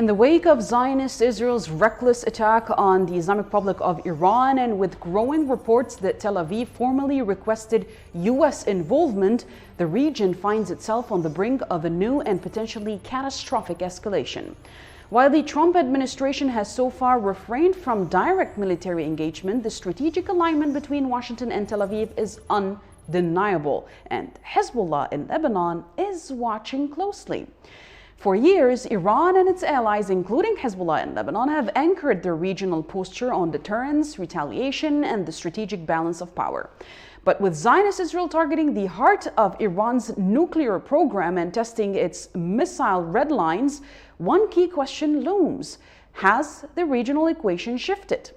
In the wake of Zionist Israel's reckless attack on the Islamic Republic of Iran, and with growing reports that Tel Aviv formally requested U.S. involvement, the region finds itself on the brink of a new and potentially catastrophic escalation. While the Trump administration has so far refrained from direct military engagement, the strategic alignment between Washington and Tel Aviv is undeniable, and Hezbollah in Lebanon is watching closely. For years, Iran and its allies, including Hezbollah in Lebanon, have anchored their regional posture on deterrence, retaliation, and the strategic balance of power. But with Zionist Israel targeting the heart of Iran's nuclear program and testing its missile red lines, one key question looms: has the regional equation shifted?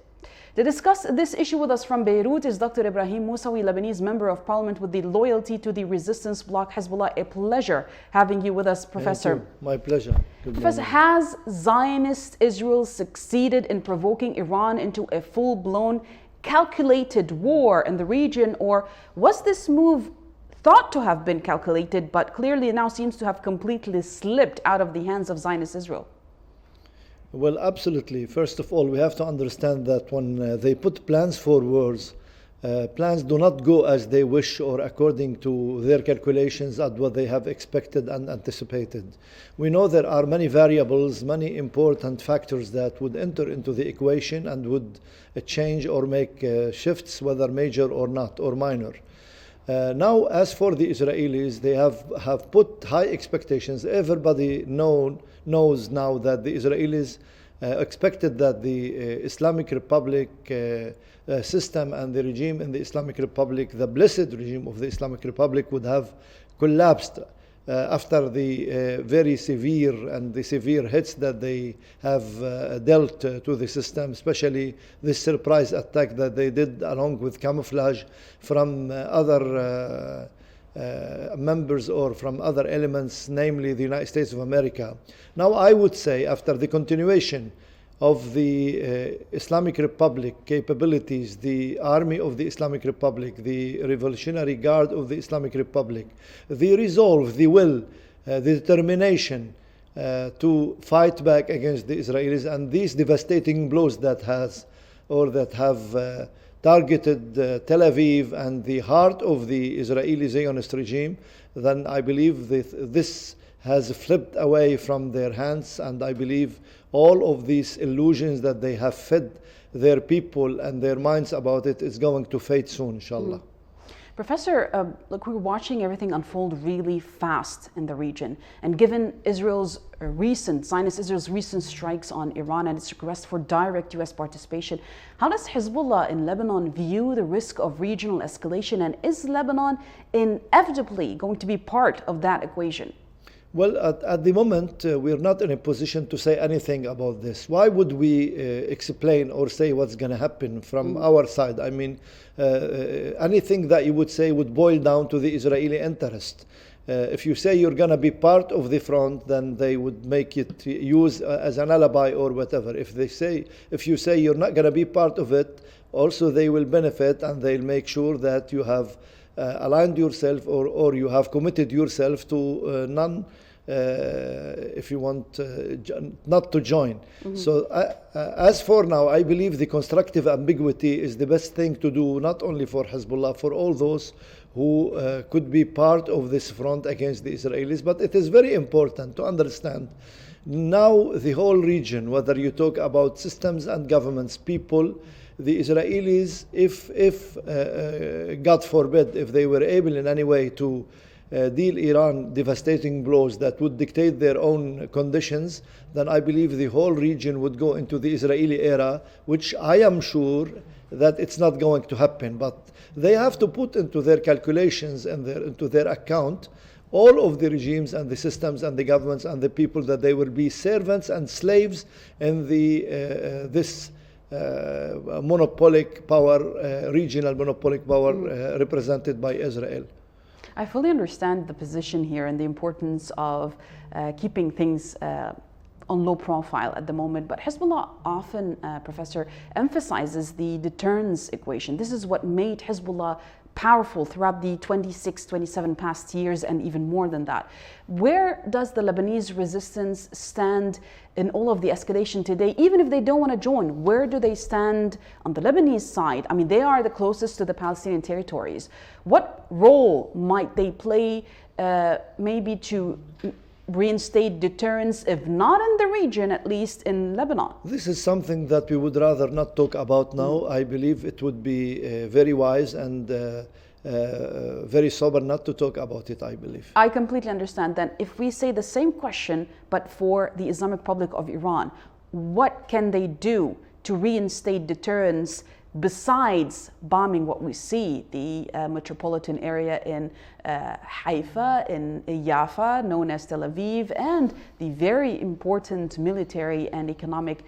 To discuss this issue with us from Beirut is Dr. Ibrahim Moussawi, Lebanese member of parliament with the loyalty to the resistance bloc Hezbollah. A pleasure having you with us, Professor. Thank you. My pleasure. Professor, has Zionist Israel succeeded in provoking Iran into a full-blown, calculated war in the region, or was this move thought to have been calculated, but clearly now seems to have completely slipped out of the hands of Zionist Israel? Well, absolutely. First of all, we have to understand that when they put plans for wars, plans do not go as they wish or according to their calculations at what they have expected and anticipated. We know there are many variables, many important factors that would enter into the equation and would change or make shifts, whether major or not, or minor. Now, as for the Israelis, they have put high expectations. Everybody knows now that the Israelis expected that the Islamic Republic system and the regime in the Islamic Republic, the blessed regime of the Islamic Republic, would have collapsed after the very severe and the severe hits that they have dealt to the system, especially this surprise attack that they did along with camouflage from other members or from other elements, namely the United States of America. Now, I would say after the continuation of the Islamic Republic capabilities, the army of the Islamic Republic, the Revolutionary Guard of the Islamic Republic, the resolve, the will, the determination to fight back against the Israelis and these devastating blows that have targeted Tel Aviv and the heart of the Israeli Zionist regime, then I believe this has flipped away from their hands, and I believe all of these illusions that they have fed their people and their minds about it is going to fade soon, inshallah. Professor, look, we're watching everything unfold really fast in the region, and given Zionist Israel's recent strikes on Iran and its request for direct U.S. participation, how does Hezbollah in Lebanon view the risk of regional escalation, and is Lebanon inevitably going to be part of that equation? Well, at the moment, we're not in a position to say anything about this. Why would we explain or say what's going to happen from our side? I mean, anything that you would say would boil down to the Israeli interest. If you say you're going to be part of the front, then they would make it use as an alibi or whatever. If you say you're not going to be part of it, also they will benefit and they'll make sure that you have aligned yourself or you have committed yourself to if you want not to join. So as for now, I believe the constructive ambiguity is the best thing to do, not only for Hezbollah, for all those who could be part of this front against the Israelis. But it is very important to understand now the whole region, whether you talk about systems and governments, people, the Israelis, if God forbid, if they were able in any way to deal Iran devastating blows that would dictate their own conditions, then I believe the whole region would go into the Israeli era, which I am sure that it's not going to happen. But they have to put into their calculations and into their account all of the regimes and the systems and the governments and the people that they will be servants and slaves in this monopolic power, regional monopolic power represented by Israel. I fully understand the position here and the importance of keeping things on low profile at the moment, but Hezbollah often, Professor, emphasizes the deterrence equation. This is what made Hezbollah powerful throughout the 26, 27 past years, and even more than that. Where does the Lebanese resistance stand in all of the escalation today, even if they don't want to join? Where do they stand on the Lebanese side? I mean, they are the closest to the Palestinian territories. What role might they play maybe to reinstate deterrence, if not in the region, at least in Lebanon? This is something that we would rather not talk about now. I believe it would be very wise and very sober not to talk about it, I believe. I completely understand. Then if we say the same question, but for the Islamic Republic of Iran, what can they do to reinstate deterrence besides bombing what we see, the metropolitan area in Haifa, in Jaffa, known as Tel Aviv, and the very important military and economic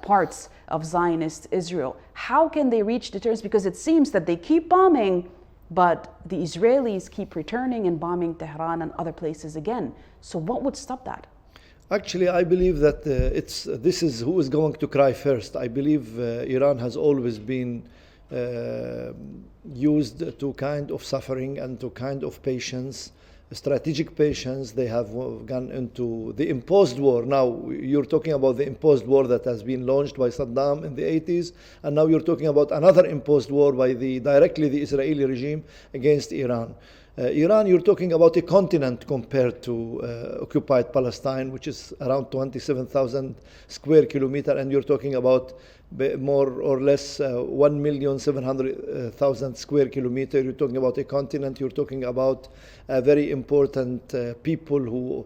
parts of Zionist Israel? How can they reach deterrence? Because it seems that they keep bombing, but the Israelis keep returning and bombing Tehran and other places again. So what would stop that? Actually, I believe that this is who is going to cry first. I believe Iran has always been used to kind of suffering and to kind of patience, strategic patience. They have gone into the imposed war. Now you're talking about the imposed war that has been launched by Saddam in the 80s, and now you're talking about another imposed war by directly the Israeli regime against Iran. Iran, you're talking about a continent compared to occupied Palestine, which is around 27,000 square kilometers, and you're talking about more or less 1,700,000 square kilometers. You're talking about a continent. You're talking about very important people who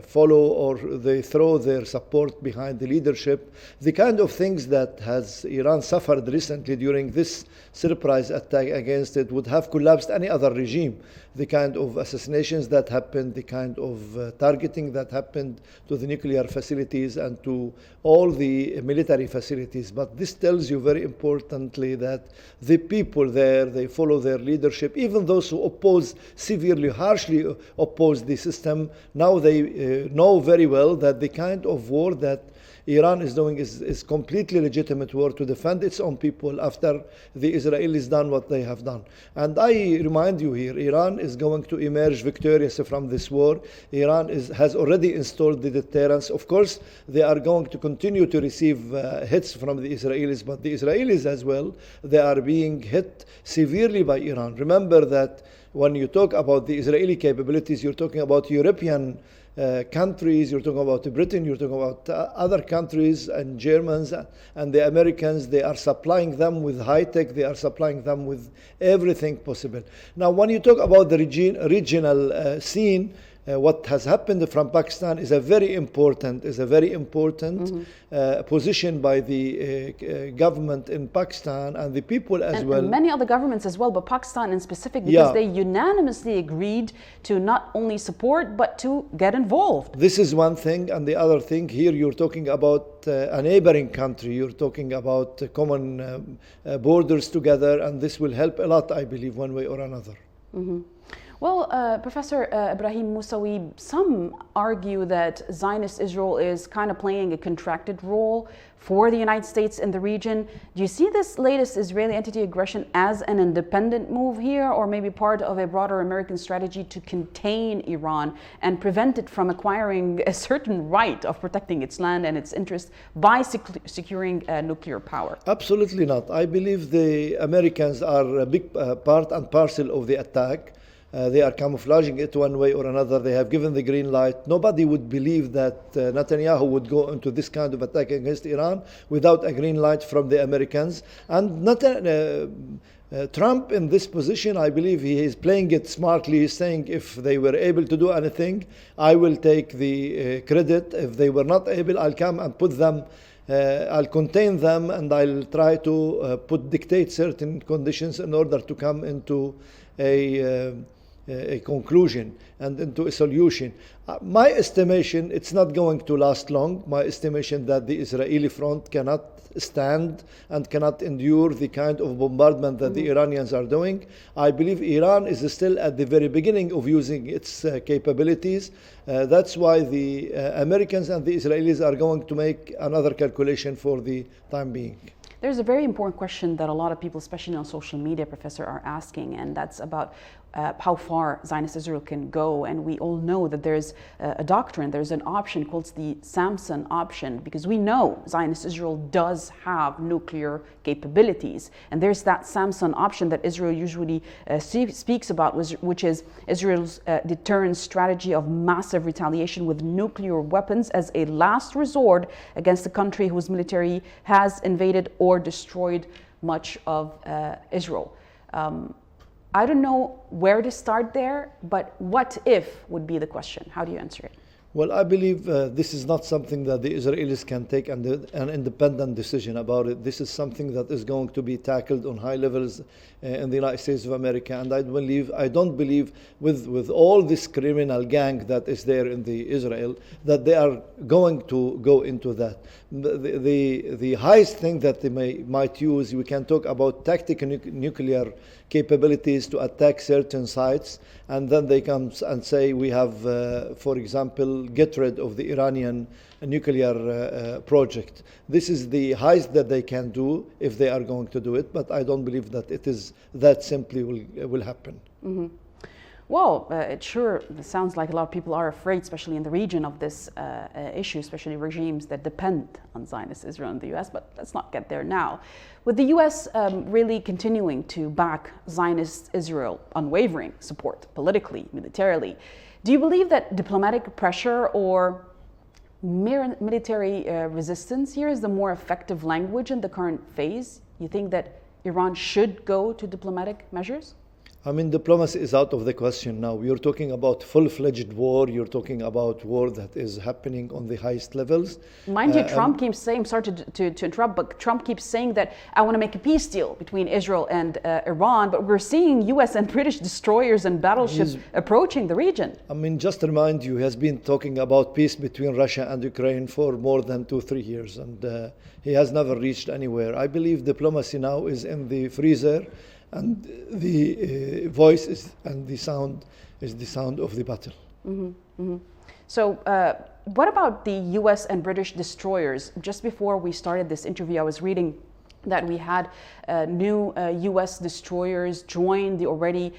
follow or they throw their support behind the leadership. The kind of things that has Iran suffered recently during this surprise attack against it would have collapsed any other regime. The kind of assassinations that happened, the kind of targeting that happened to the nuclear facilities and to all the military facilities. But this tells you very importantly that the people there, they follow their leadership. Even those who oppose, severely, harshly oppose the system, now they know very well that the kind of war that Iran is doing is completely legitimate war to defend its own people after the Israelis done what they have done. And I remind you here, Iran is going to emerge victorious from this war. Iran has already installed the deterrence. Of course, they are going to continue to receive hits from the Israelis, but the Israelis as well, they are being hit severely by Iran. Remember that when you talk about the Israeli capabilities, you're talking about European countries, you're talking about Britain, you're talking about other countries and Germans and the Americans. They are supplying them with high tech, they are supplying them with everything possible. Now, when you talk about the regional scene, what has happened from Pakistan is a very important position by the government in Pakistan and the people as well. And many other governments as well, but Pakistan in specific, because they unanimously agreed to not only support, but to get involved. This is one thing. And the other thing here, you're talking about a neighboring country. You're talking about common borders together, and this will help a lot, I believe, one way or another. Mm-hmm. Well, Professor Ibrahim Moussaoui, some argue that Zionist Israel is kind of playing a contracted role for the United States in the region. Do you see this latest Israeli anti-aggression as an independent move here, or maybe part of a broader American strategy to contain Iran and prevent it from acquiring a certain right of protecting its land and its interests by securing nuclear power? Absolutely not. I believe the Americans are a big part and parcel of the attack. They are camouflaging it one way or another. They have given the green light. Nobody would believe that Netanyahu would go into this kind of attack against Iran without a green light from the Americans. And Trump in this position, I believe he is playing it smartly. He's saying if they were able to do anything, I will take the credit. If they were not able, I'll come and put them I'll contain them, and I'll try to dictate certain conditions in order to come into a a conclusion and into a solution. My estimation, it's not going to last long. My estimation that the Israeli front cannot stand and cannot endure the kind of bombardment that the Iranians are doing. I believe Iran is still at the very beginning of using its capabilities. That's why the Americans and the Israelis are going to make another calculation for the time being. There's a very important question that a lot of people, especially on social media, Professor, are asking, and that's about how far Zionist Israel can go. And we all know that there's a doctrine, there's an option called the Samson option, because we know Zionist Israel does have nuclear capabilities. And there's that Samson option that Israel usually speaks about, which is Israel's deterrence strategy of massive retaliation with nuclear weapons as a last resort against a country whose military has invaded or destroyed much of Israel. I don't know where to start there, but what if would be the question. How do you answer it? Well, I believe this is not something that the Israelis can take an independent decision about it. This is something that is going to be tackled on high levels in the United States of America. And I don't believe with all this criminal gang that is there in the Israel, that they are going to go into that. The highest thing that they might use, we can talk about tactical nuclear capabilities to attack certain sites, and then they come and say we have, for example, get rid of the Iranian nuclear project. This is the highest that they can do if they are going to do it, but I don't believe that it is that simply will happen. Mm-hmm. Well, it sure sounds like a lot of people are afraid, especially in the region, of this issue, especially regimes that depend on Zionist Israel and the U.S., but let's not get there now. With the U.S. Really continuing to back Zionist Israel, unwavering support politically, militarily, do you believe that diplomatic pressure or mere military resistance here is the more effective language in the current phase? You think that Iran should go to diplomatic measures? I mean, diplomacy is out of the question now. You're talking about full-fledged war. You're talking about war that is happening on the highest levels. Mind you, Trump keeps saying, sorry to interrupt, but Trump keeps saying that I want to make a peace deal between Israel and Iran, but we're seeing U.S. and British destroyers and battleships approaching the region. I mean, just to remind you, he has been talking about peace between Russia and Ukraine for more than 2-3 years, and he has never reached anywhere. I believe diplomacy now is in the freezer, and the voice is, and the sound is the sound of the battle. Mm-hmm, mm-hmm. So what about the U.S. and British destroyers? Just before we started this interview, I was reading that we had new U.S. destroyers join the already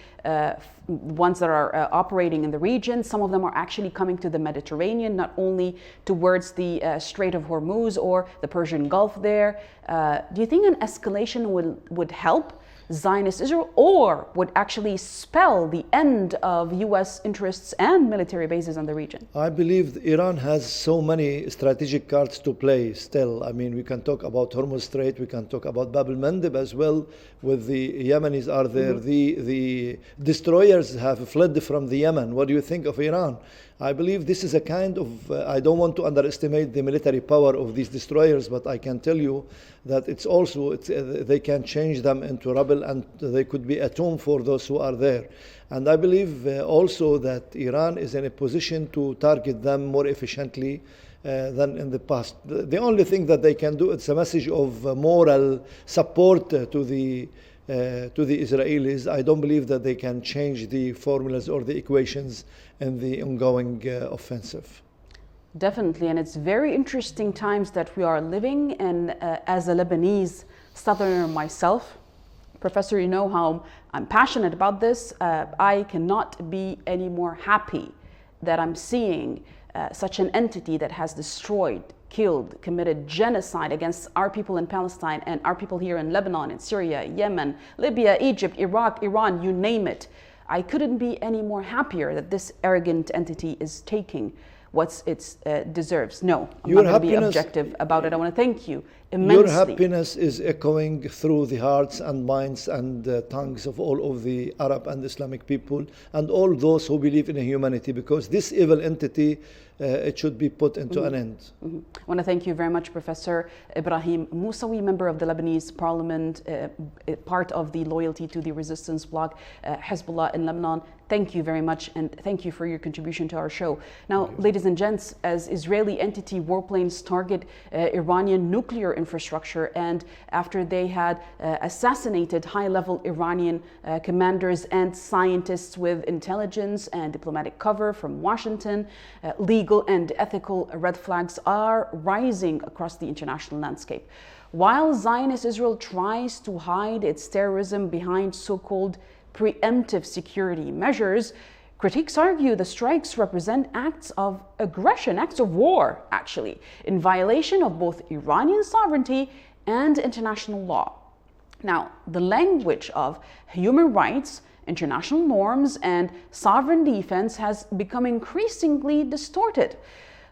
ones that are operating in the region. Some of them are actually coming to the Mediterranean, not only towards the Strait of Hormuz or the Persian Gulf there. Do you think an escalation would help Zionist Israel, or would actually spell the end of U.S. interests and military bases in the region? I believe Iran has so many strategic cards to play still. I mean, we can talk about Hormuz Strait, we can talk about Bab el-Mandeb as well, with the Yemenis are there. Mm-hmm. The destroyers have fled from the Yemen. What do you think of Iran? I believe this is a kind of, I don't want to underestimate the military power of these destroyers, but I can tell you that it's also, they can change them into rubble, and they could be a tomb for those who are there. And I believe also that Iran is in a position to target them more efficiently than in the past. The only thing that they can do, it's a message of moral support to the Israelis. I don't believe that they can change the formulas or the equations in the ongoing offensive. Definitely, and it's very interesting times that we are living in. As a Lebanese southerner myself, Professor, you know how I'm passionate about this. I cannot be any more happy that I'm seeing such an entity that has destroyed, killed, committed genocide against our people in Palestine and our people here in Lebanon, in Syria, Yemen, Libya, Egypt, Iraq, Iran, you name it. I couldn't be any more happier that this arrogant entity is taking what it deserves. No, I'm not going to be objective about it. I want to thank you immensely. Your happiness is echoing through the hearts and minds and tongues of all of the Arab and Islamic people and all those who believe in humanity, because this evil entity it should be put into an end. I want to thank you very much, Professor Ibrahim Moussawi, member of the Lebanese parliament, part of the Loyalty to the Resistance bloc, Hezbollah in Lebanon. Thank you very much, and thank you for your contribution to our show. Now, ladies and gents, as Israeli entity warplanes target Iranian nuclear infrastructure, and after they had assassinated high-level Iranian commanders and scientists with intelligence and diplomatic cover from Washington, legal and ethical red flags are rising across the international landscape. While Zionist Israel tries to hide its terrorism behind so-called preemptive security measures, critics argue the strikes represent acts of aggression, acts of war, actually, in violation of both Iranian sovereignty and international law. Now, the language of human rights, international norms, and sovereign defense has become increasingly distorted.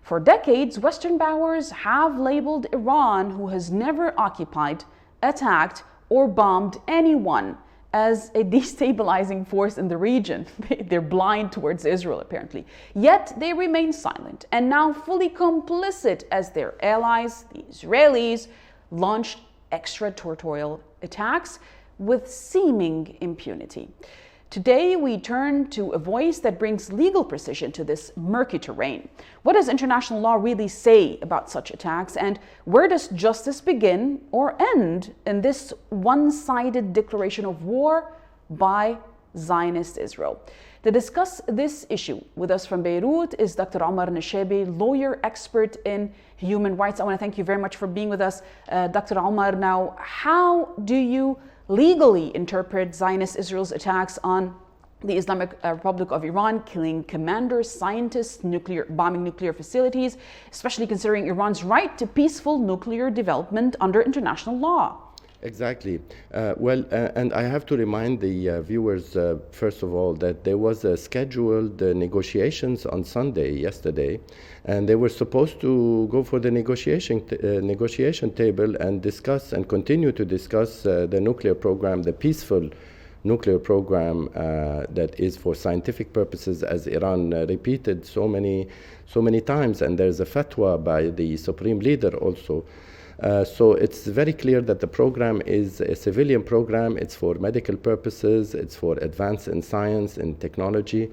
For decades, Western powers have labeled Iran, who has never occupied, attacked, or bombed anyone, as a destabilizing force in the region. They're blind towards Israel, apparently. Yet they remain silent and now fully complicit as their allies, the Israelis, launched extraterritorial attacks with seeming impunity. Today, we turn to a voice that brings legal precision to this murky terrain. What does international law really say about such attacks, and where does justice begin or end in this one-sided declaration of war by Zionist Israel? To discuss this issue with us from Beirut is Dr. Omar Nashabi, lawyer expert in human rights. I want to thank you very much for being with us, Dr. Omar. Now, how do you legally interpret Zionist Israel's attacks on the Islamic Republic of Iran, killing commanders, scientists, bombing nuclear facilities, especially considering Iran's right to peaceful nuclear development under international law? Exactly. And I have to remind the viewers, first of all, that there was scheduled negotiations on Sunday, yesterday, and they were supposed to go for the negotiation table and discuss and continue to discuss the nuclear program, the peaceful nuclear program that is for scientific purposes, as Iran repeated so many times, and there's a fatwa by the supreme leader also. So it's very clear that the program is a civilian program. It's for medical purposes. It's for advance in science and technology.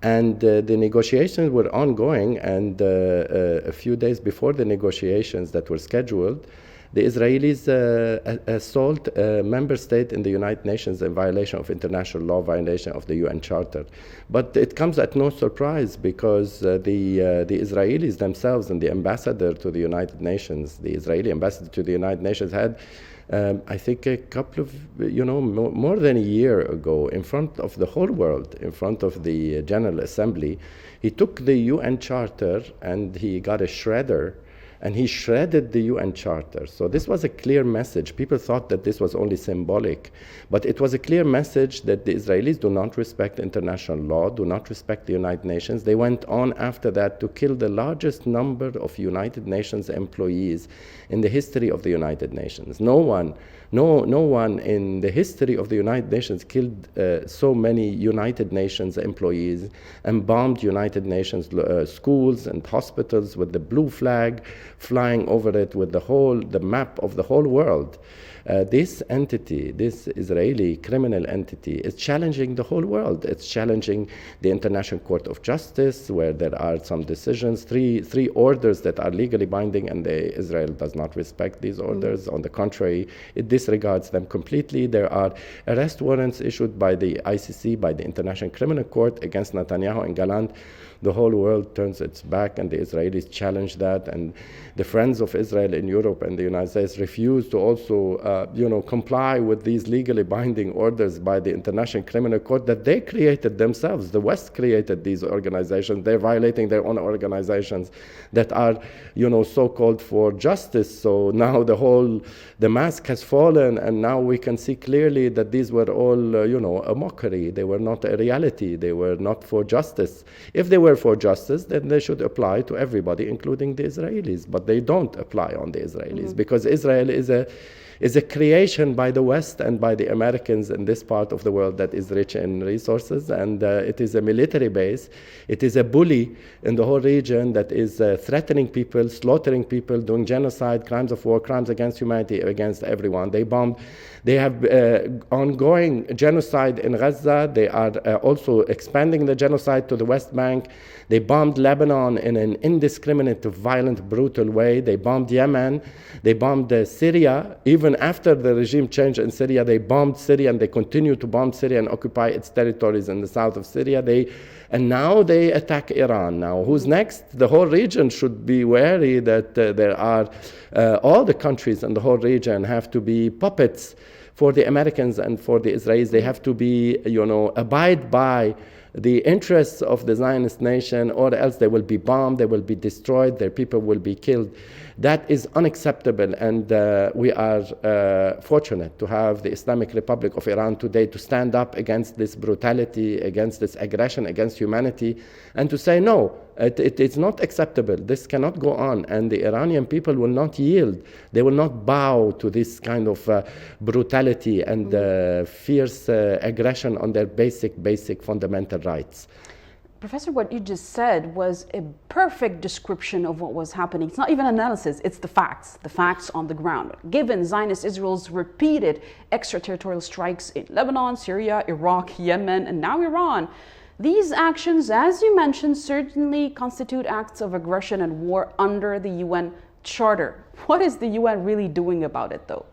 And the negotiations were ongoing. And a few days before the negotiations that were scheduled, the Israelis assault a member state in the United Nations in violation of international law, violation of the UN Charter. But it comes at no surprise, because the Israelis themselves and the ambassador to the United Nations, the Israeli ambassador to the United Nations, had I think a couple of, more than a year ago, in front of the whole world, in front of the General Assembly, he took the UN Charter and he got a shredder, and he shredded the UN Charter. So this was a clear message. People thought that this was only symbolic, but it was a clear message that the Israelis do not respect international law, do not respect the United Nations. They went on after that to kill the largest number of United Nations employees in the history of the United Nations. No one in the history of the United Nations killed so many United Nations employees and bombed United Nations schools and hospitals with the blue flag flying over it, with the map of the whole world. This entity, this Israeli criminal entity, is challenging the whole world. It's challenging the International Court of Justice, where there are some decisions, three orders that are legally binding, and Israel does not respect these orders. On the contrary, it disregards them completely. There are arrest warrants issued by the ICC, by the International Criminal Court, against Netanyahu and Gallant. The whole world turns its back, and the Israelis challenge that, and the friends of Israel in Europe and the United States refuse to also comply with these legally binding orders by the International Criminal Court that they created themselves. The West created these organizations. They're violating their own organizations that are, so-called for justice. So now the mask has fallen, and now we can see clearly that these were all, a mockery. They were not a reality. They were not for justice. If they were for justice, then they should apply to everybody, including the Israelis. But they don't apply on the Israelis, because Israel is a creation by the West and by the Americans in this part of the world that is rich in resources, and it is a military base. It is a bully in the whole region that is threatening people, slaughtering people, doing genocide, crimes of war, crimes against humanity, against everyone. They have ongoing genocide in Gaza. They are also expanding the genocide to the West Bank. They bombed Lebanon in an indiscriminate, violent, brutal way. They bombed Yemen. They bombed Syria. Even after the regime change in Syria, they bombed Syria, and they continue to bomb Syria and occupy its territories in the south of Syria. And now they attack Iran. Now, who's next? The whole region should be wary that there are all the countries in the whole region have to be puppets for the Americans and for the Israelis. They have to be, abide by the interests of the Zionist nation, or else they will be bombed, they will be destroyed, their people will be killed. That is unacceptable, and we are fortunate to have the Islamic Republic of Iran today to stand up against this brutality, against this aggression against humanity, and to say no, it is not acceptable. This cannot go on, and the Iranian people will not yield. They will not bow to this kind of brutality and fierce aggression on their basic fundamental rights. Professor, what you just said was a perfect description of what was happening. It's not even analysis, it's the facts on the ground. Given Zionist Israel's repeated extraterritorial strikes in Lebanon, Syria, Iraq, Yemen, and now Iran, these actions, as you mentioned, certainly constitute acts of aggression and war under the UN Charter. What is the UN really doing about it, though?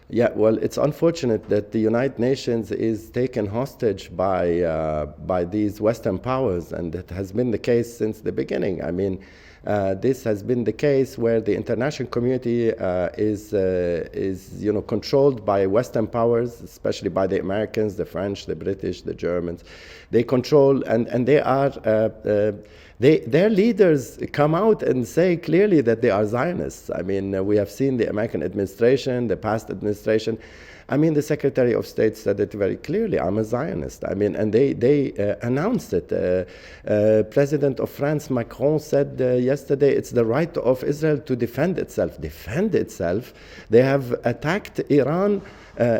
Yeah, well, it's unfortunate that the United Nations is taken hostage by these Western powers, and it has been the case since the beginning. I mean, this has been the case where the international community is controlled by Western powers, especially by the Americans, the French, the British, the Germans. They control, and they are. Their leaders come out and say clearly that they are Zionists. I mean, we have seen the American administration, the past administration. I mean, the Secretary of State said it very clearly, I'm a Zionist. I mean, and they announced it. President of France, Macron, said yesterday, it's the right of Israel to defend itself. Defend itself? They have attacked Iran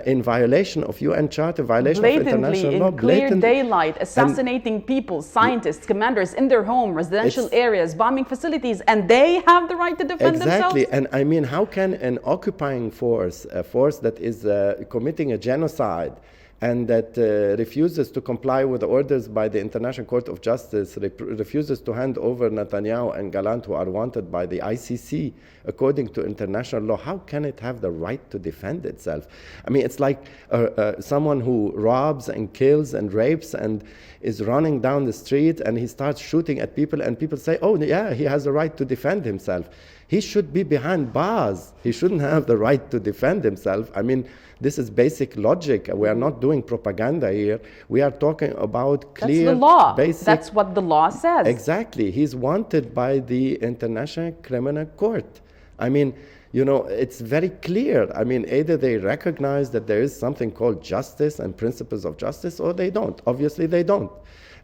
in violation of UN Charter, violation of international law. In clear daylight, assassinating people, scientists, commanders in their home, residential areas, bombing facilities, and they have the right to defend themselves? Exactly, and I mean, how can an occupying force, a force that is committing a genocide, and that refuses to comply with the orders by the International Court of Justice, refuses to hand over Netanyahu and Gallant, who are wanted by the ICC according to international law, how can it have the right to defend itself? I mean, it's like someone who robs and kills and rapes and is running down the street, and he starts shooting at people, and people say, oh yeah, he has the right to defend himself. He should be behind bars. He shouldn't have the right to defend himself. I mean, this is basic logic. We are not doing propaganda here. We are talking about clear, that's the law. Basic. That's what the law says. Exactly. He's wanted by the International Criminal Court. I mean, it's very clear. I mean, either they recognize that there is something called justice and principles of justice, or they don't. Obviously, they don't.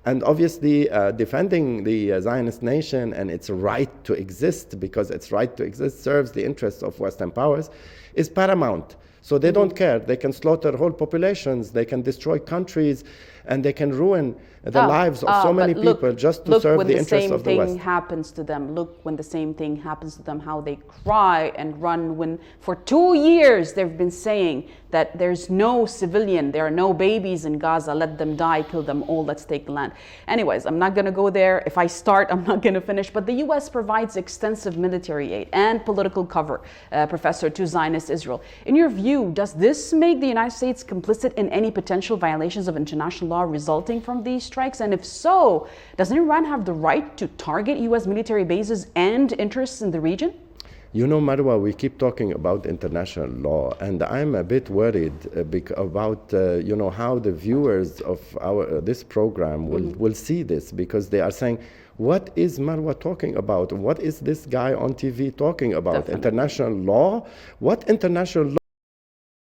And obviously, defending the Zionist nation and its right to exist, because its right to exist serves the interests of Western powers, is paramount. So they don't care. They can slaughter whole populations, they can destroy countries, and they can ruin the lives of so many people just to serve the interests of the West. Look when the same thing happens to them. Look when the same thing happens to them, how they cry and run when for 2 years they've been saying that there's no civilian, there are no babies in Gaza, let them die, kill them all, let's take the land. Anyways, I'm not going to go there. If I start, I'm not going to finish. But the U.S. provides extensive military aid and political cover, Professor, to Zionist Israel. In your view, does this make the United States complicit in any potential violations of international law resulting from these strikes? And if so, doesn't Iran have the right to target U.S. military bases and interests in the region? Marwa, we keep talking about international law, and I'm a bit worried about how the viewers of this program will see this, because they are saying, what is Marwa talking about? What is this guy on TV talking about? Definitely. International law? What international law?